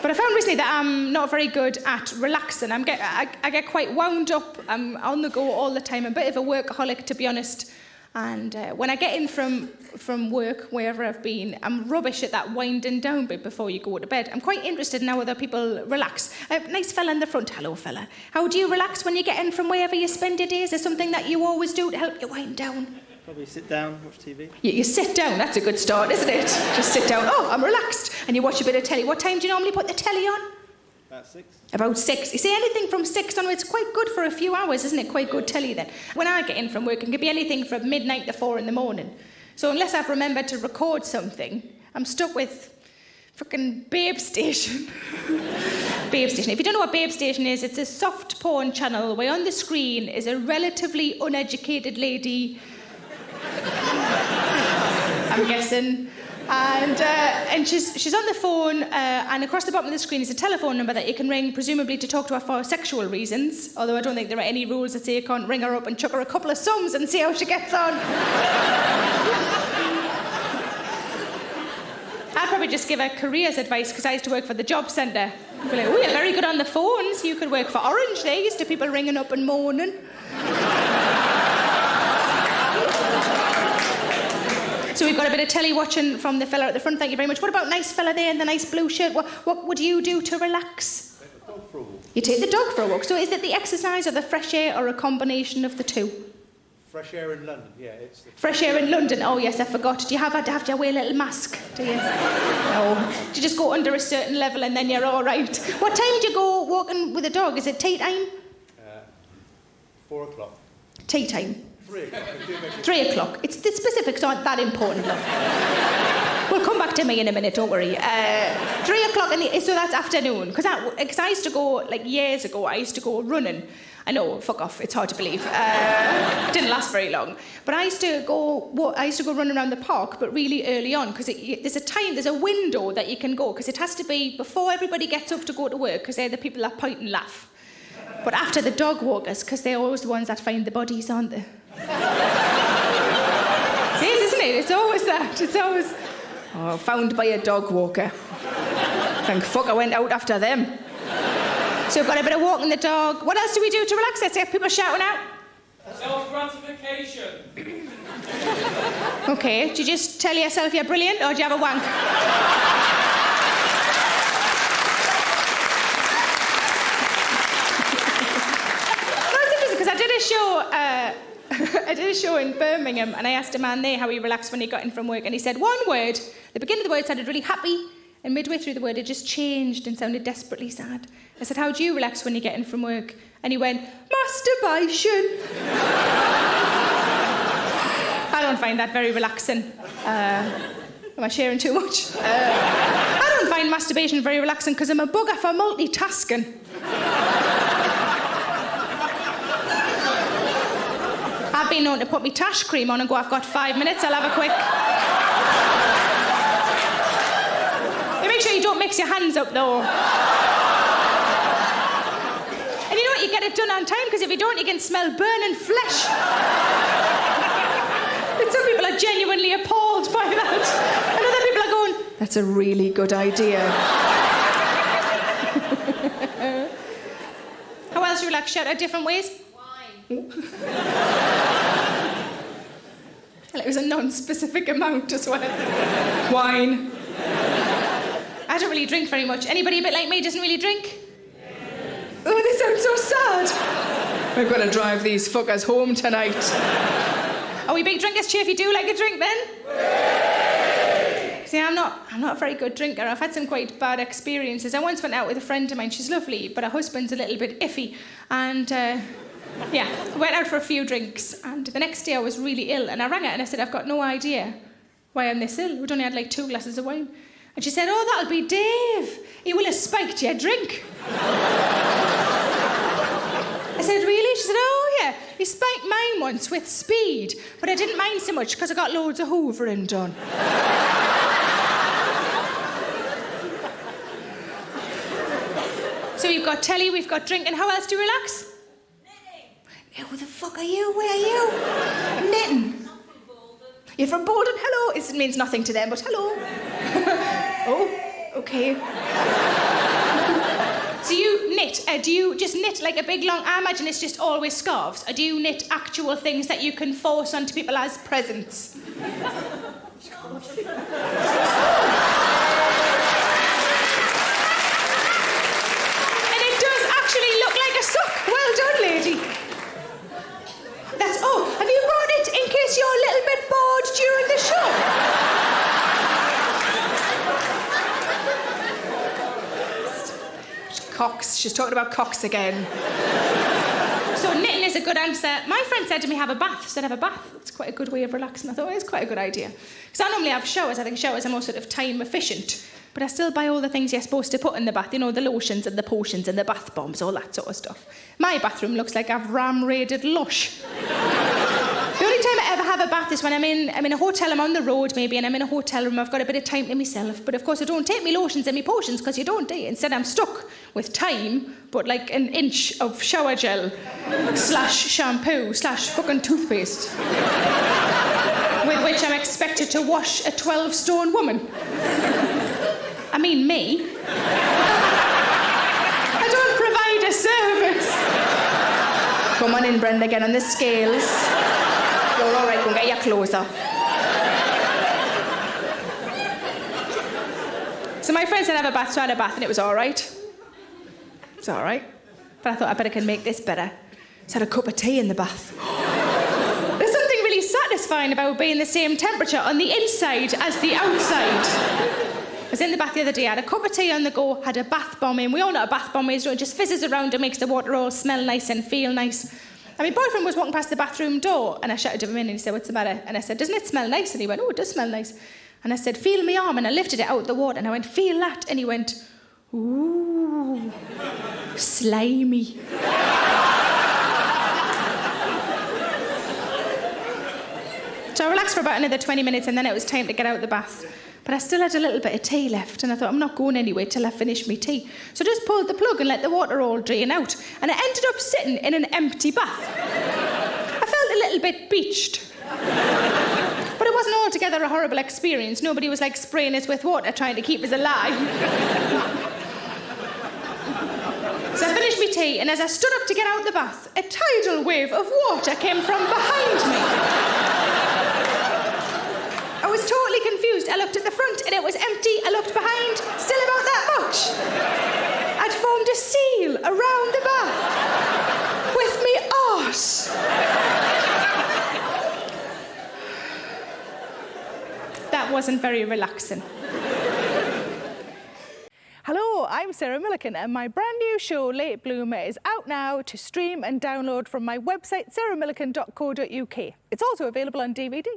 But I found recently that I'm not very good at relaxing. I get quite wound up. I'm on the go all the time. I'm a bit of a workaholic, to be honest. And when I get in from work, wherever I've been, I'm rubbish at that winding down bit before you go to bed. I'm quite interested in how other people relax. Nice fella in the front. Hello, fella. How do you relax when you get in from wherever you spend your days? Is there something that you always do to help you wind down? Probably sit down, watch TV. You sit down. That's a good start, isn't it? Just sit down. Oh, I'm relaxed. And you watch a bit of telly. What time do you normally put the telly on? About 6. About 6. You see, anything from 6 onwards, it's quite good for a few hours, isn't it? Quite good telly then. When I get in from work, it can be anything from midnight to 4 in the morning. So unless I've remembered to record something, I'm stuck with fucking Babe Station. Babe Station. If you don't know what Babe Station is, it's a soft porn channel where on the screen is a relatively uneducated lady, I'm guessing, and she's on the phone, and across the bottom of the screen is a telephone number that you can ring, presumably to talk to her for sexual reasons, although I don't think there are any rules that say you can't ring her up and chuck her a couple of sums and see how she gets on. I'd probably just give her careers advice, because I used to work for the job centre. I'd be like, oh, you're very good on the phones. You could work for Orange. They're used to people ringing up and moaning. So we've got a bit of telly watching from the fella at the front. Thank you very much. What about nice fella there in the nice blue shirt? What would you do to relax? Take the dog for a walk. You take the dog for a walk. So is it the exercise or the fresh air or a combination of the two? Fresh air in London, yeah. It's the fresh air in London. Oh yes, I forgot. Do you have to wear a little mask? Do you? No. Do you just go under a certain level and then you're all right? What time do you go walking with a dog? Is it tea time? 4 o'clock. Tea time. 3 o'clock. 3 o'clock. It's the specifics aren't that important, love. We'll come back to me in a minute, don't worry. 3 o'clock, so that's afternoon. Because I used to go, like years ago, I used to go running. I know, fuck off, it's hard to believe. Didn't last very long. But I used to go run around the park, but really early on, because there's a window that you can go, because it has to be before everybody gets up to go to work, because they're the people that point and laugh. But after the dog walkers, because they're always the ones that find the bodies, aren't they? It is, isn't it? It's always that. It's always, found by a dog walker. Thank fuck I went out after them. So we've got a bit of walking the dog. What else do we do to relax? Let's get people shouting out. Self-gratification. Okay, do you just tell yourself you're brilliant, or do you have a wank? I did a show in Birmingham, and I asked a man there how he relaxed when he got in from work, and he said one word. The beginning of the word sounded really happy, and midway through the word it just changed and sounded desperately sad. I said, how do you relax when you get in from work? And he went, masturbation. I don't find that very relaxing. Am I sharing too much? I don't find masturbation very relaxing because I'm a bugger for multitasking. I've been known to put my tash cream on and go, I've got 5 minutes, I'll have a quick... Make sure you don't mix your hands up, though. And you know what? You get it done on time, because if you don't, you can smell burning flesh. And some people are genuinely appalled by that. And other people are going, that's a really good idea. How else do you relax? Shout out different ways? Wine. Well, it was a non-specific amount as well. Wine. I don't really drink very much. Anybody a bit like me doesn't really drink? Oh, they sound so sad. We're going to drive these fuckers home tonight. Are we big drinkers, Cheer, if you do like a drink then? See, I'm not a very good drinker. I've had some quite bad experiences. I once went out with a friend of mine. She's lovely, but her husband's a little bit iffy. And, I went out for a few drinks. And the next day I was really ill. And I rang her and I said, I've got no idea why I'm this ill. We'd only had like 2 glasses of wine. And she said, oh, that'll be Dave. He will have spiked your drink. I said, really? She said, oh, yeah. He spiked mine once with speed, but I didn't mind so much because I got loads of hoovering done. So we've got telly, we've got drink, and how else do you relax? Knitting. Who the fuck are you? Where are you? Knitting. You're from Bolton? Hello. It means nothing to them, but hello. Oh, okay. knit, do you just knit like a big long... I imagine it's just always scarves. Or do you knit actual things that you can force onto people as presents? A sock. Well done, lady. That's... Oh, have you brought it in case you're a little bit bored during the show? Cocks. She's talking about cocks again. So knitting is a good answer. My friend said to me, have a bath. She said, have a bath. It's quite a good way of relaxing. I thought, it's quite a good idea. Because I normally have showers. I think showers are more sort of time efficient. But I still buy all the things you're supposed to put in the bath. You know, the lotions and the potions and the bath bombs, all that sort of stuff. My bathroom looks like I've ram-raided Lush. The only time I ever have a bath is when I'm in a hotel, I'm on the road maybe, and I'm in a hotel room, I've got a bit of time to myself. But of course I don't take me lotions and me potions because you don't, do you? Instead I'm stuck with time, but like an inch of shower gel / shampoo / fucking toothpaste. With which I'm expected to wash a 12-stone woman. I mean me. I don't provide a service. Come on in, Brenda, get on the scales. You're all right, go and get your clothes off. So my friend said have a bath, so I had a bath and it was all right. It's all right. But I thought I better can make this better. So I had a cup of tea in the bath. There's something really satisfying about being the same temperature on the inside as the outside. I was in the bath the other day, I had a cup of tea on the go, had a bath bomb in. We all know what a bath bomb is, it just fizzes around and makes the water all smell nice and feel nice. And my boyfriend was walking past the bathroom door and I shouted to him in and he said, what's the matter? And I said, doesn't it smell nice? And he went, oh, it does smell nice. And I said, feel my arm. And I lifted it out of the water and I went, feel that. And he went, ooh, slimy. So I relaxed for about another 20 minutes and then it was time to get out of the bath. But I still had a little bit of tea left and I thought, I'm not going anywhere till I finish my tea. So I just pulled the plug and let the water all drain out. And I ended up sitting in an empty bath. I felt a little bit beached. But it wasn't altogether a horrible experience. Nobody was like spraying us with water trying to keep us alive. So I finished my tea and as I stood up to get out the bath, a tidal wave of water came from behind me. I was totally confused. I looked at the front and it was empty. I looked behind, still about that much. I'd formed a seal around the bath with me arse. That wasn't very relaxing. Hello, I'm Sarah Millican and my brand new show, Late Bloomer, is out now to stream and download from my website, sarahmillican.co.uk. It's also available on DVD.